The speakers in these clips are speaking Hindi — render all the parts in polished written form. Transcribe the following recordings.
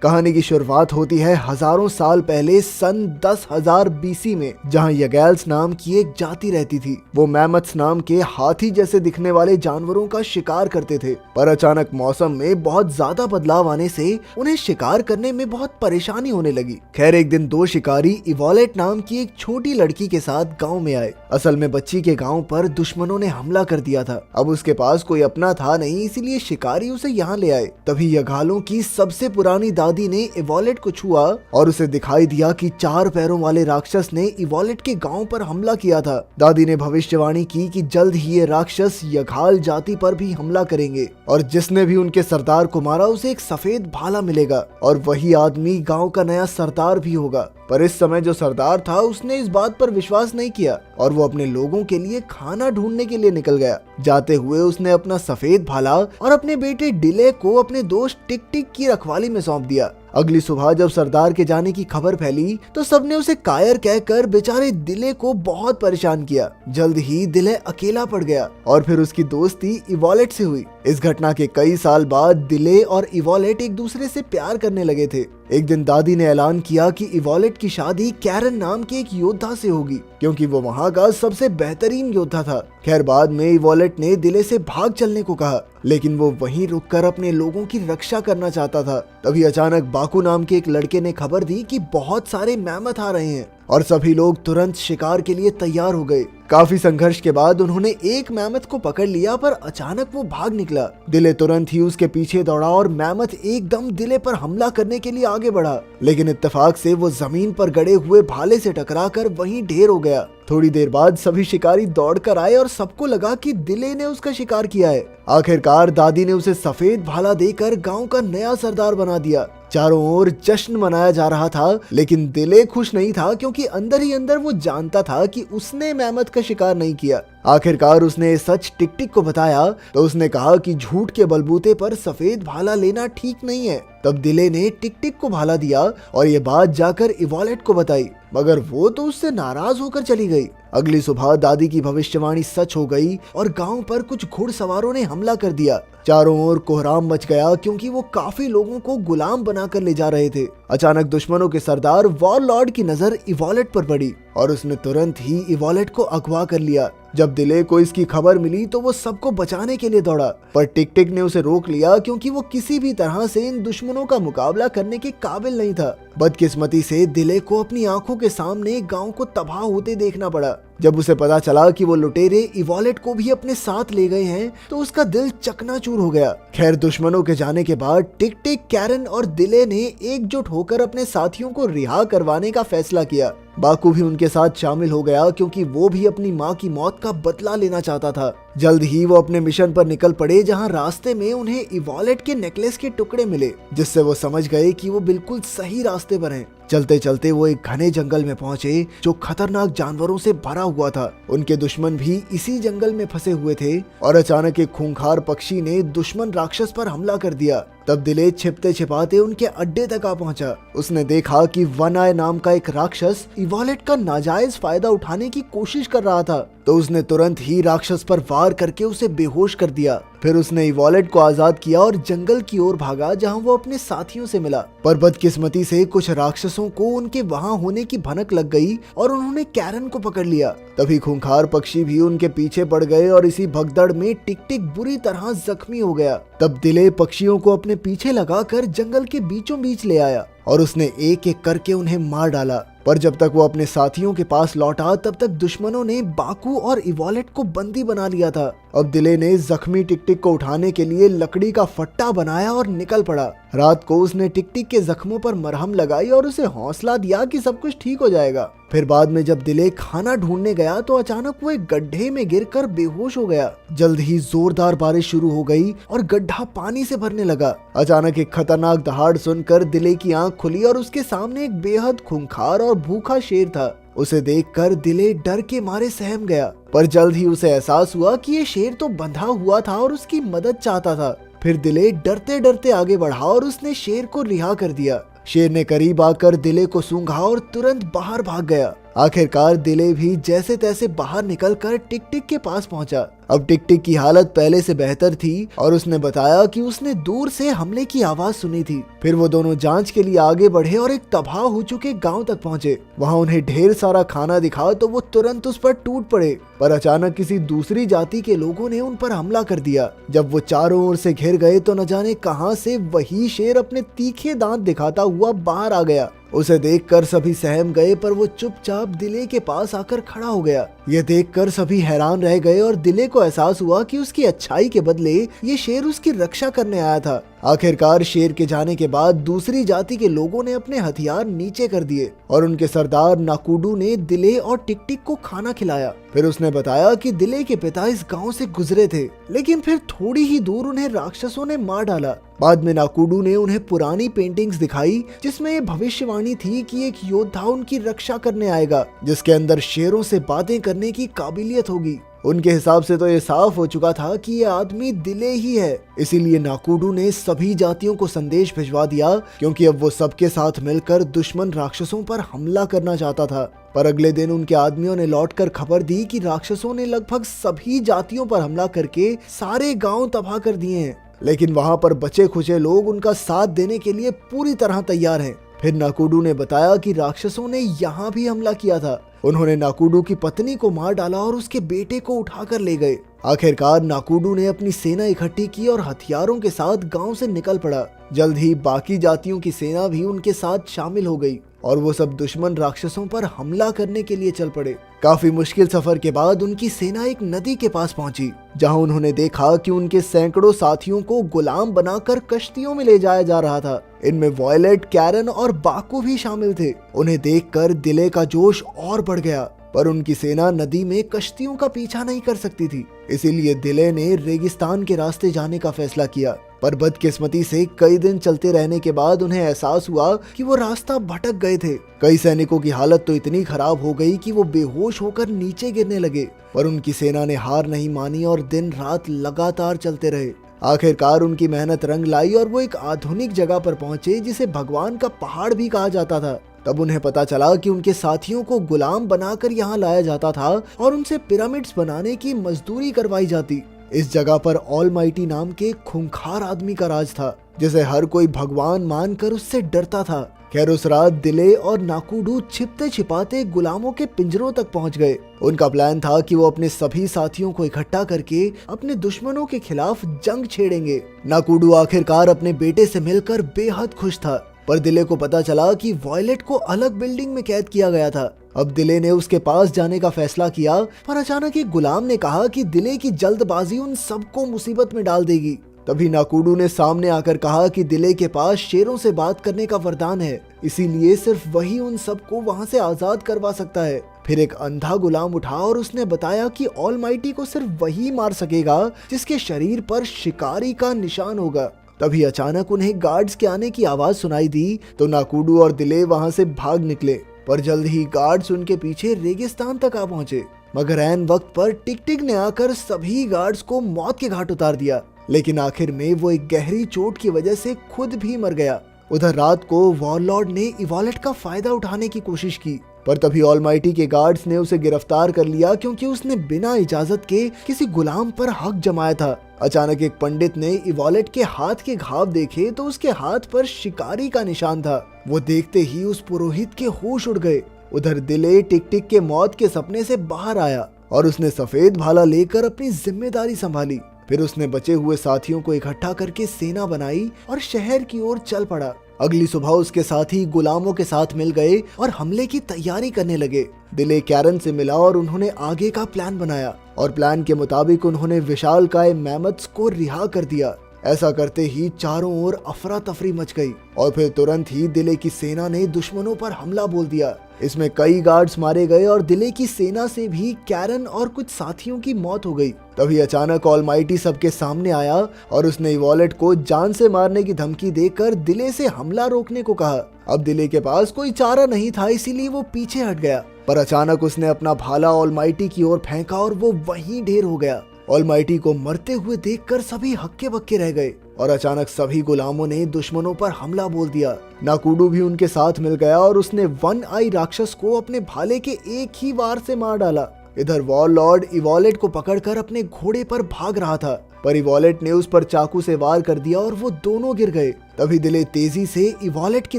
कहानी की शुरुआत होती है हजारों साल पहले सन 10,000 बीसी में, जहां यगैल्स नाम की एक जाति रहती थी। वो मैमथ्स नाम के हाथी जैसे दिखने वाले जानवरों का शिकार करते थे, पर अचानक मौसम में बहुत ज्यादा बदलाव आने से उन्हें शिकार करने में बहुत परेशानी होने लगी। खैर, एक दिन दो शिकारी इवोलेट नाम की एक छोटी लड़की के साथ गाँव में आए। असल में बच्ची के गाँव पर दुश्मनों ने हमला कर दिया था। अब उसके पास कोई अपना था नहीं, इसीलिए शिकारी उसे यहाँ ले आए। तभी यगालों की सबसे पुरानी दादी ने इवोलेट को छुआ और उसे दिखाई दिया कि 4 पैरों वाले राक्षस ने इवोलेट के गांव पर हमला किया था। दादी ने भविष्यवाणी की कि जल्द ही ये राक्षस यगाल जाति पर भी हमला करेंगे और जिसने भी उनके सरदार को मारा उसे एक सफेद भाला मिलेगा और वही आदमी गांव का नया सरदार भी होगा। पर इस समय जो सरदार था उसने इस बात पर विश्वास नहीं किया और वो अपने लोगों के लिए खाना ढूंढने के लिए निकल गया। जाते हुए उसने अपना सफेद भाला और अपने बेटे डिले को अपने दोस्त टिक टिक की रखवाली में सौंप दिया। अगली सुबह जब सरदार के जाने की खबर फैली तो सबने उसे कायर कहकर बेचारे दिले को बहुत परेशान किया। जल्द ही दिले अकेला पड़ गया और फिर उसकी दोस्ती इवोलेट से हुई। इस घटना के कई साल बाद दिले और इवोलेट एक दूसरे से प्यार करने लगे थे। एक दिन दादी ने ऐलान किया कि इवोलेट की शादी कैरन नाम के एक योद्धा से होगी, क्योंकि वो वहाँ का सबसे बेहतरीन योद्धा था। खैर, बाद में इवोलेट ने दिले से भाग चलने को कहा, लेकिन वो वहीं रुककर अपने लोगों की रक्षा करना चाहता था। तभी अचानक बाकू नाम के एक लड़के ने खबर दी कि बहुत सारे मैमथ आ रहे हैं और सभी लोग तुरंत शिकार के लिए तैयार हो गए। काफी संघर्ष के बाद उन्होंने एक मैमथ को पकड़ लिया, पर अचानक वो भाग निकला। दिले तुरंत ही उसके पीछे दौड़ा और मैमथ एकदम दिले पर हमला करने के लिए आगे बढ़ा, लेकिन इत्तेफाक से वो जमीन पर गड़े हुए भाले से टकराकर वहीं ढेर हो गया। थोड़ी देर बाद सभी शिकारी दौड़कर आए और सबको लगा कि दिले ने उसका शिकार किया है। आखिरकार दादी ने उसे सफेद भाला देकर गांव का नया सरदार बना दिया। चारों ओर जश्न मनाया जा रहा था, लेकिन दिले खुश नहीं था, क्योंकि अंदर ही अंदर वो जानता था कि उसने मैमथ का शिकार नहीं किया। आखिरकार उसने सच टिक टिक को बताया तो उसने कहा कि झूठ के बलबूते पर सफेद भाला लेना ठीक नहीं है। तब दिले ने टिक टिक को भाला दिया और ये बात जाकर इवोलेट को बताई, मगर वो तो उससे नाराज होकर चली गई। अगली सुबह दादी की भविष्यवाणी सच हो गई और गांव पर कुछ घुड़सवारों ने हमला कर दिया। चारों ओर कोहराम मच गया, क्योंकि वो काफी लोगों को गुलाम बनाकर ले जा रहे थे। अचानक दुश्मनों के सरदार वॉरलॉर्ड की नजर इवोलेट पर पड़ी और उसने तुरंत ही इवोलेट को अगवा कर लिया। जब दिले को इसकी खबर मिली तो वो सबको बचाने के लिए दौड़ा, पर टिक टिक ने उसे रोक लिया, क्योंकि वो किसी भी तरह से इन दुश्मनों का मुकाबला करने के काबिल नहीं था। बदकिस्मती से दिले को अपनी आंखों के सामने गांव को तबाह होते देखना पड़ा। जब उसे पता चला कि वो लुटेरे इवोलेट को भी अपने साथ ले गए हैं तो उसका दिल चकनाचूर हो गया। खैर, दुश्मनों के जाने के बाद टिक टिक, कैरन और दिले ने एकजुट होकर अपने साथियों को रिहा करवाने का फैसला किया। बाकू भी उनके साथ शामिल हो गया, क्योंकि वो भी अपनी माँ की मौत का बदला लेना चाहता था। जल्द ही वो अपने मिशन पर निकल पड़े, जहाँ रास्ते में उन्हें इवोलेट के नेकलेस के टुकड़े मिले, जिससे वो समझ गए कि वो बिल्कुल सही रास्ते पर हैं। चलते चलते वो एक घने जंगल में पहुंचे जो खतरनाक जानवरों से भरा हुआ था। उनके दुश्मन भी इसी जंगल में फंसे हुए थे और अचानक एक खूंखार पक्षी ने दुश्मन राक्षस पर हमला कर दिया। तब दिले छिपते छिपाते उनके अड्डे तक आ पहुंचा। उसने देखा कि वन आई नाम का एक राक्षस इवोलेट का नाजायज फायदा उठाने की कोशिश कर रहा था, तो उसने तुरंत ही राक्षस पर वार करके उसे बेहोश कर दिया। फिर उसने इवोलेट को आजाद किया और जंगल की ओर भागा, जहां वो अपने साथियों से मिला। पर बदकिस्मती से कुछ राक्षसों को उनके वहां होने की भनक लग गई और उन्होंने कैरन को पकड़ लिया। तभी खूंखार पक्षी भी उनके पीछे पड़ गए और इसी भगदड़ में टिक टिक बुरी तरह जख्मी हो गया। तब दिले पक्षियों को अपने पीछे लगाकर जंगल के बीचों बीच ले आया और उसने एक एक करके उन्हें मार डाला। पर जब तक वो अपने साथियों के पास लौटा तब तक दुश्मनों ने बाकू और इवोलेट को बंदी बना लिया था। अब दिले ने जख्मी टिक टिक को उठाने के लिए लकड़ी का फट्टा बनाया और निकल पड़ा। रात को उसने टिक टिक के जख्मों पर मरहम लगाई और उसे हौसला दिया कि सब कुछ ठीक हो जाएगा। फिर बाद में जब दिले खाना ढूंढने गया तो अचानक वो एक गड्ढे में गिरकर बेहोश हो गया। जल्द ही जोरदार बारिश शुरू हो गई और गड्ढा पानी से भरने लगा। अचानक एक खतरनाक दहाड़ सुनकर दिले की आंख खुली और उसके सामने एक बेहद खूंखार और भूखा शेर था। उसे देखकर दिले डर के मारे सहम गया, पर जल्द ही उसे एहसास हुआ कि ये शेर तो बंधा हुआ था और उसकी मदद चाहता था। फिर दिले डरते डरते आगे बढ़ा और उसने शेर को रिहा कर दिया। शेर ने करीब आकर दिले को सूंघा और तुरंत बाहर भाग गया। आखिरकार दिले भी जैसे तैसे बाहर निकलकर टिक टिक के पास पहुंचा। अब टिक टिक की हालत पहले से बेहतर थी और उसने बताया कि उसने दूर से हमले की आवाज सुनी थी। फिर वो दोनों जांच के लिए आगे बढ़े और एक तबाह हो चुके गांव तक पहुंचे। वहां उन्हें ढेर सारा खाना दिखा तो वो तुरंत उस पर टूट पड़े, पर अचानक किसी दूसरी जाति के लोगों ने उन पर हमला कर दिया। जब वो चारों ओर से घिर गए तो न जाने कहां से वही शेर अपने तीखे दांत दिखाता हुआ बाहर आ गया। उसे देखकर सभी सहम गए, पर वो चुपचाप दिले के पास आकर खड़ा हो गया। ये देखकर सभी हैरान रह गए और दिले को एहसास हुआ कि उसकी अच्छाई के बदले ये शेर उसकी रक्षा करने आया था। आखिरकार शेर के जाने के बाद दूसरी जाति के लोगों ने अपने हथियार नीचे कर दिए और उनके सरदार नाकुडू ने दिले और टिक टिक को खाना खिलाया। फिर उसने बताया कि दिले के पिता इस गांव से गुजरे थे, लेकिन फिर थोड़ी ही दूर उन्हें राक्षसों ने मार डाला। बाद में नाकुडू ने उन्हें पुरानी पेंटिंग्स दिखाई जिसमें ये भविष्यवाणी थी कि एक योद्धा उनकी रक्षा करने आएगा जिसके अंदर शेरों से बातें करने की काबिलियत होगी। उनके हिसाब से तो ये साफ हो चुका था कि ये आदमी दिले ही है। इसीलिए नाकुडू ने सभी जातियों को संदेश भिजवा दिया, क्योंकि अब वो सबके साथ मिलकर दुश्मन राक्षसों पर हमला करना चाहता था। पर अगले दिन उनके आदमियों ने लौटकर खबर दी कि राक्षसों ने लगभग सभी जातियों पर हमला करके सारे गांव तबाह कर दिए हैं, लेकिन वहां पर बचे खुचे लोग उनका साथ देने के लिए पूरी तरह तैयार हैं। फिर नाकुडू ने बताया कि राक्षसों ने यहाँ भी हमला किया था। उन्होंने नाकुडू की पत्नी को मार डाला और उसके बेटे को उठाकर ले गए। आखिरकार नाकुडू ने अपनी सेना इकट्ठी की और हथियारों के साथ गांव से निकल पड़ा। जल्द ही बाकी जातियों की सेना भी उनके साथ शामिल हो गई और वो सब दुश्मन राक्षसों पर हमला करने के लिए चल पड़े। काफी मुश्किल सफर के बाद उनकी सेना एक नदी के पास पहुंची, जहां उन्होंने देखा कि उनके सैकड़ों साथियों को गुलाम बनाकर कश्तियों में ले जाया जा रहा था। इनमें वॉयलेट, कैरन और बाकू भी शामिल थे। उन्हें देखकर दिले का जोश और बढ़ गया, पर उनकी सेना नदी में कश्तियों का पीछा नहीं कर सकती थी। इसीलिए दिले ने रेगिस्तान के रास्ते जाने का फैसला किया। पर बदकिस्मती से कई दिन चलते रहने के बाद उन्हें एहसास हुआ कि वो रास्ता भटक गए थे। कई सैनिकों की हालत तो इतनी खराब हो गई कि वो बेहोश होकर नीचे गिरने लगे, पर उनकी सेना ने हार नहीं मानी और दिन रात लगातार चलते रहे। आखिरकार उनकी मेहनत रंग लाई और वो एक आधुनिक जगह पर पहुंचे जिसे भगवान का पहाड़ भी कहा जाता था। तब उन्हें पता चला कि उनके साथियों को गुलाम बनाकर यहाँ लाया जाता था और उनसे पिरामिड्स बनाने की मजदूरी करवाई जाती। इस जगह पर ऑलमाइटी नाम के खूंखार आदमी का राज था, जिसे हर कोई भगवान मानकर उससे डरता था। खैर उस रात दिले और नाकुडू छिपते छिपाते गुलामों के पिंजरों तक पहुंच गए। उनका प्लान था कि वो अपने सभी साथियों को इकट्ठा करके अपने दुश्मनों के खिलाफ जंग छेड़ेंगे। नाकुडू आखिरकार अपने बेटे से मिलकर बेहद खुश था, पर दिले को पता चला कि वॉयलेट को अलग बिल्डिंग में कैद किया गया था। अब दिले ने उसके पास जाने का फैसला किया, पर अचानक एक गुलाम ने कहा कि दिले की जल्दबाजी उन सबको मुसीबत में डाल देगी। तभी नाकुडू ने सामने आकर कहा कि दिले के पास शेरों से बात करने का वरदान है, इसीलिए सिर्फ वही उन सबको वहां से आजाद करवा सकता है। फिर एक अंधा गुलाम उठा और उसने बताया कि ऑलमाइटी को सिर्फ वही मार सकेगा जिसके शरीर पर शिकारी का निशान होगा। तभी अचानक उन्हें गार्ड्स के आने की आवाज सुनाई दी तो नाकुडू और दिले वहां से भाग निकले, पर जल्द ही गार्ड्स उनके पीछे रेगिस्तान तक आ पहुंचे। मगर ऐन वक्त पर टिक टिक ने आकर सभी गार्ड्स को मौत के घाट उतार दिया, लेकिन आखिर में वो एक गहरी चोट की वजह से खुद भी मर गया। उधर रात को वॉरलॉर्ड ने इवॉलेट का फायदा उठाने की कोशिश की, पर तभी ऑलमाइटी के गार्ड्स ने उसे गिरफ्तार कर लिया, क्योंकि उसने बिना इजाजत के किसी गुलाम पर हक जमाया था। अचानक एक पंडित ने इवॉलेट के हाथ के घाव देखे तो उसके हाथ पर शिकारी का निशान था। वो देखते ही उस पुरोहित के होश उड़ गए। उधर दिले टिक टिक के मौत के सपने से बाहर आया और उसने सफेद भाला लेकर अपनी जिम्मेदारी संभाली। फिर उसने बचे हुए साथियों को इकट्ठा करके सेना बनाई और शहर की ओर चल पड़ा। अगली सुबह उसके साथी गुलामों के साथ मिल गए और हमले की तैयारी करने लगे। दिले कैरन से मिला और उन्होंने आगे का प्लान बनाया और प्लान के मुताबिक उन्होंने विशालकाय मैमथ्स को रिहा कर दिया। ऐसा करते ही चारों ओर अफरा तफरी मच गई और फिर तुरंत ही दिले की सेना ने दुश्मनों पर हमला बोल दिया। इसमें कई गार्ड्स मारे गए और दिले की सेना से भी कैरन और कुछ साथियों की मौत हो गई। तभी अचानक ऑलमाइटी सबके सामने आया और उसने इवॉलेट को जान से मारने की धमकी देकर दिले से हमला रोकने को कहा। अब दिले के पास कोई चारा नहीं था, इसीलिए वो पीछे हट गया, पर अचानक उसने अपना भाला ऑलमाइटी की ओर फेंका और वो वहीं ढेर हो गया। ऑलमाइटी को मरते हुए देखकर सभी हक्के बक्के रह गए और अचानक सभी गुलामों ने दुश्मनों पर हमला बोल दिया। नाकुडू भी उनके साथ मिल गया और उसने वन आई राक्षस को अपने भाले के एक ही वार से मार डाला। इधर वॉरलॉर्ड इवोलेट को पकड़कर अपने घोड़े पर भाग रहा था, पर इवोलेट ने उस पर चाकू से वार कर दिया और वो दोनों गिर गए। तभी दिले तेजी से इवोलेट की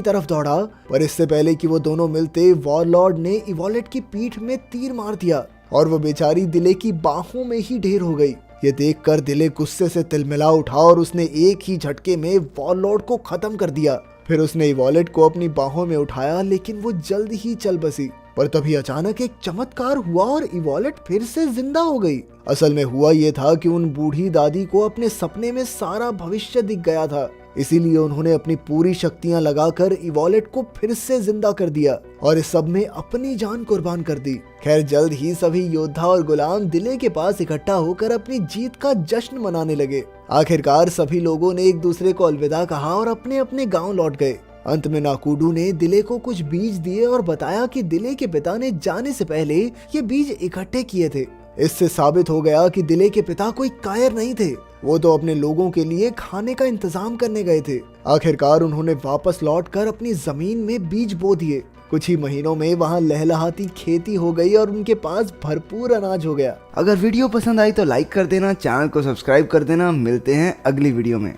तरफ दौड़ा, पर इससे पहले कि वो दोनों मिलते वॉरलॉर्ड ने इवोलेट की पीठ में तीर मार दिया और वो बेचारी दिले की बाहों में ही ढेर हो गई। ये देखकर दिले गुस्से से तिलमिला उठा और उसने एक ही झटके में वॉरलॉर्ड को खत्म कर दिया। फिर उसने इवोलेट को अपनी बाहों में उठाया, लेकिन वो जल्द ही चल बसी। पर तभी अचानक एक चमत्कार हुआ और इवोलेट फिर से जिंदा हो गई। असल में हुआ ये था कि उन बूढ़ी दादी को अपने सपने में सारा भविष्य दिख गया था, इसीलिए उन्होंने अपनी पूरी शक्तियां लगाकर इवोलेट को फिर से जिंदा कर दिया और इस सब में अपनी जान कुर्बान कर दी। खैर जल्द ही सभी योद्धा और गुलाम दिले के पास इकट्ठा होकर अपनी जीत का जश्न मनाने लगे। आखिरकार सभी लोगों ने एक दूसरे को अलविदा कहा और अपने अपने गाँव लौट गए। अंत में नाकुडू ने दिले को कुछ बीज दिए और बताया कि दिले के पिता ने जाने से पहले ये बीज इकट्ठे किए थे। इससे साबित हो गया कि दिले के पिता कोई कायर नहीं थे, वो तो अपने लोगों के लिए खाने का इंतजाम करने गए थे। आखिरकार उन्होंने वापस लौटकर अपनी जमीन में बीज बो दिए। कुछ ही महीनों में वहाँ लहलहाती खेती हो गई और उनके पास भरपूर अनाज हो गया। अगर वीडियो पसंद आई तो लाइक कर देना, चैनल को सब्सक्राइब कर देना। मिलते हैं अगली वीडियो में।